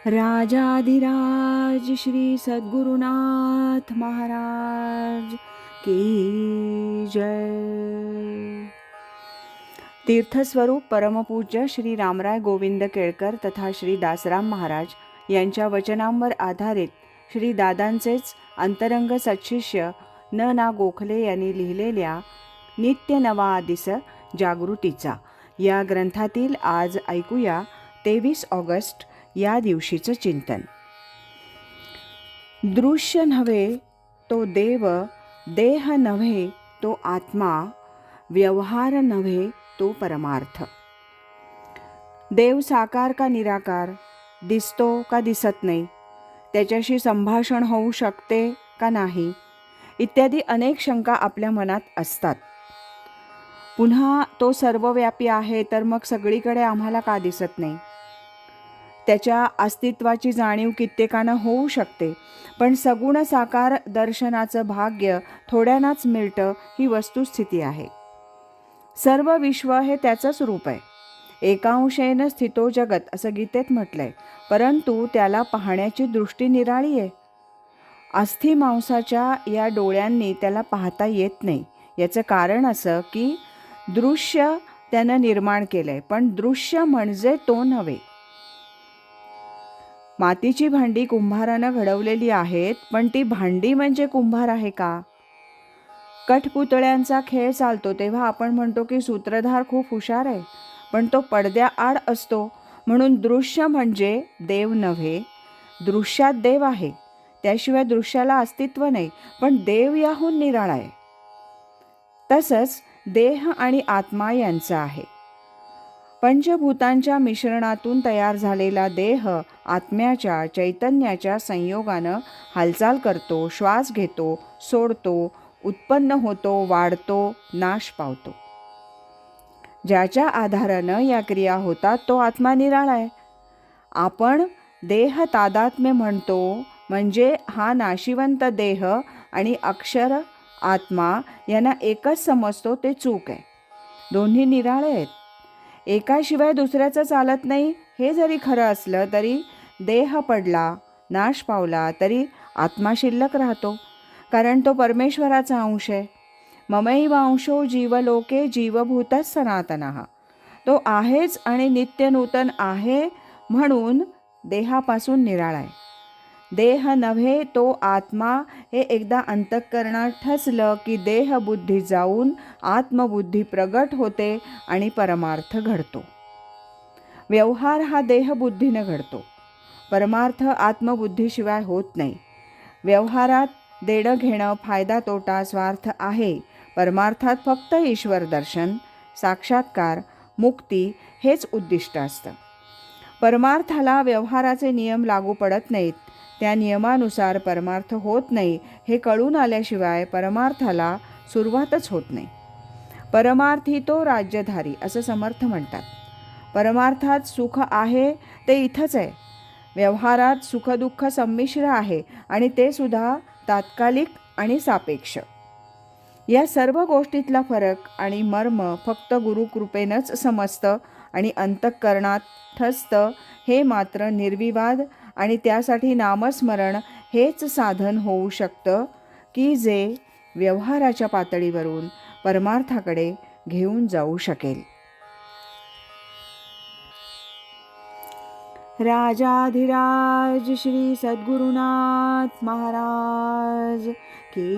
राजाधिराज श्री सद्गुरुनाथ महाराज की जय. तीर्थस्वरूप परमपूज्य श्री रामराय गोविंद केळकर तथा श्री दासराम महाराज यांच्या वचनांवर आधारित श्री दादांचेच अंतरंग सत्शिष्य ना गोखले यांनी लिहिलेल्या नित्य नवा दिस जागृतीचा या ग्रंथातील आज ऐकूया 23 ऑगस्ट या दिवशीचं चिंतन. दृश्य नव्हे तो देव, देह नव्हे तो आत्मा, व्यवहार नव्हे तो परमार्थ. देव साकार का निराकार, दिसतो का दिसत नाही, त्याच्याशी संभाषण होऊ शकते का नाही, इत्यादी अनेक शंका आपल्या मनात असतात. पुन्हा तो सर्वव्यापी आहे तर मग सगळीकडे आम्हाला का दिसत नाही? त्याच्या अस्तित्वाची जाणीव कित्येकांना होऊ शकते, पण सगुण साकार दर्शनाचं भाग्य थोड्यांनाच मिळतं ही वस्तुस्थिती आहे. सर्व विश्व हे त्याचंच रूप आहे. एकांशेन स्थितो जगत असं गीतेत म्हटलंय, परंतु त्याला पाहण्याची दृष्टी निराळी आहे. अस्थि मांसाच्या या डोळ्यांनी त्याला पाहता येत नाही. याचं कारण असं की दृश्य त्यानं निर्माण केलंय, पण दृश्य म्हणजे तो नव्हे. मातीची भांडी कुंभारानं घडवलेली आहेत, पण ती भांडी म्हणजे कुंभार आहे का? कठपुतळ्यांचा खेळ चालतो तेव्हा आपण म्हणतो की सूत्रधार खूप हुशार आहे, पण तो पडद्याआड असतो. म्हणून दृश्य म्हणजे देव नव्हे, दृश्यात देव आहे, त्याशिवाय दृश्याला अस्तित्व नाही, पण देव याहून निराळा आहे. तसंच देह आणि आत्मा यांचा आहे. पंचभूतांच्या मिश्रणातून तयार झालेला देह आत्म्याच्या चैतन्याच्या संयोगानं हालचाल करतो, श्वास घेतो, सोडतो, उत्पन्न होतो, वाढतो, नाश पावतो. ज्याच्या आधारानं या क्रिया होतात तो आत्मा निराळा आहे. आपण देह तादात्म्य म्हणतो, म्हणजे हा नाशिवंत देह आणि अक्षर आत्मा यांना एकच समजतो, ते चूक आहे. दोन्ही निराळे आहेत. एकाशिवाय दुसऱ्याचं चालत नाही हे जरी खरं असलं तरी देह पडला, नाश पावला तरी आत्मा शिल्लक राहतो, कारण तो परमेश्वराचा अंश आहे. ममैवांशो जीवलोके जीवभूतः सनातनः. तो आहेच आणि नित्य नूतन आहे, म्हणून देहापासून निराळा आहे. देह नव्हे तो आत्मा हे एकदा अंतःकरणात ठसलं की देहबुद्धी जाऊन आत्मबुद्धी प्रगट होते आणि परमार्थ घडतो. व्यवहार हा देहबुद्धीनं घडतो, परमार्थ आत्मबुद्धीशिवाय होत नाही. व्यवहारात देणं घेणं, फायदा तोटा, स्वार्थ आहे. परमार्थात फक्त ईश्वर दर्शन, साक्षात्कार, मुक्ती हेच उद्दिष्ट असतं. परमार्थाला व्यवहाराचे नियम लागू पडत नाहीत, त्या नियमानुसार परमार्थ होत नाही हे कळून आल्याशिवाय परमार्थाला सुरुवातच होत नाही. परमार्थी तो राज्यधारी असं समर्थ म्हणतात. परमार्थात सुख आहे ते इथंच आहे. व्यवहारात सुखदुःख संमिश्र आहे आणि ते सुद्धा तात्कालिक आणि सापेक्ष. या सर्व गोष्टीतला फरक आणि मर्म फक्त गुरुकृपेनंच समजतं आणि अंतःकरणात ठसतं हे मात्र निर्विवाद, आणि त्यासाठी नामस्मरण हेच साधन होऊ शकतं की जे व्यवहाराच्या पातळीवरून परमार्थाकडे घेऊन जाऊ शकेल. राजाधिराज श्री सद्गुरुनाथ महाराज की